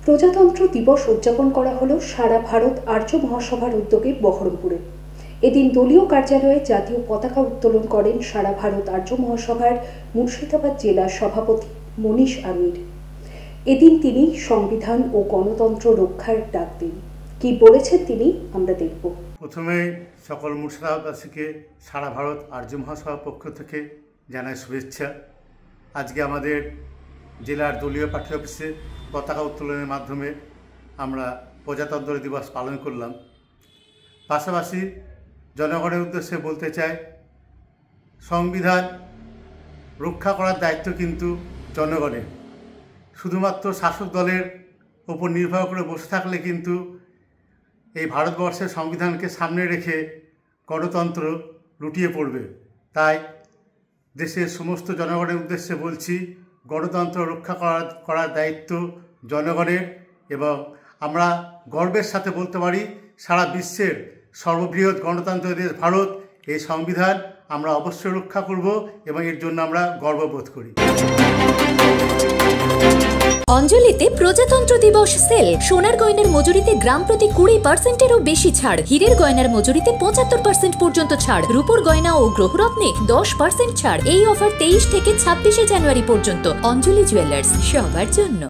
প্রজাতন্ত্র দিবস উদযাপন করা হলো সারা ভারত আর্য মহাসভার উদ্যোগে বহরমপুরে। এদিন দলীয় কার্যালয়ে জাতীয় পতাকা উত্তোলন করেন সারা ভারত আর্য মহাসভার মুর্শিদাবাদ জেলা সভাপতি মনীষ আমির। এদিন তিনি সংবিধান ও গণতন্ত্র রক্ষার ডাক দেন। কি বলেছেন তিনি আমরা দেখব। প্রথমে সকল মুর্শিদাবাদবাসীকে সারা ভারত আর্য মহাসভার পক্ষ থেকে জানাই শুভেচ্ছা। আজকে আমাদের জেলার দলীয় পার্টি অফিসে পতাকা উত্তোলনের মাধ্যমে আমরা প্রজাতন্ত্র দিবস পালন করলাম। পাশাপাশি জনগণের উদ্দেশ্যে বলতে চাই, সংবিধান রক্ষা করার দায়িত্ব কিন্তু জনগণের। শুধুমাত্র শাসক দলের ওপর নির্ভর করে বসে থাকলে কিন্তু এই ভারতবর্ষের সংবিধানকে সামনে রেখে গণতন্ত্র লুটিয়ে পড়বে। তাই দেশের সমস্ত জনগণের উদ্দেশ্যে বলছি, গণতন্ত্র রক্ষা করার দায়িত্ব জনগণের, এবং আমরা গর্বের সাথে বলতে পারি সারা বিশ্বের সর্ববৃহৎ গণতান্ত্রিক দেশ ভারত, এই সংবিধান আমরা অবশ্যই রক্ষা করব এবং এর জন্য আমরা গর্ববোধ করি। অঞ্জলিতে প্রজাতন্ত্র দিবস সেল। সোনার গয়নার মজুরিতে গ্রাম প্রতি 20%-এরও বেশি ছাড়। হীরের গয়নার মজুরিতে 75% পর্যন্ত ছাড়। রূপোর গয়না ও গ্রহরত্নে 10% ছাড়। এই অফার 23 থেকে 26 জানুয়ারি পর্যন্ত। অঞ্জলি জুয়েলার্স, সবার জন্য।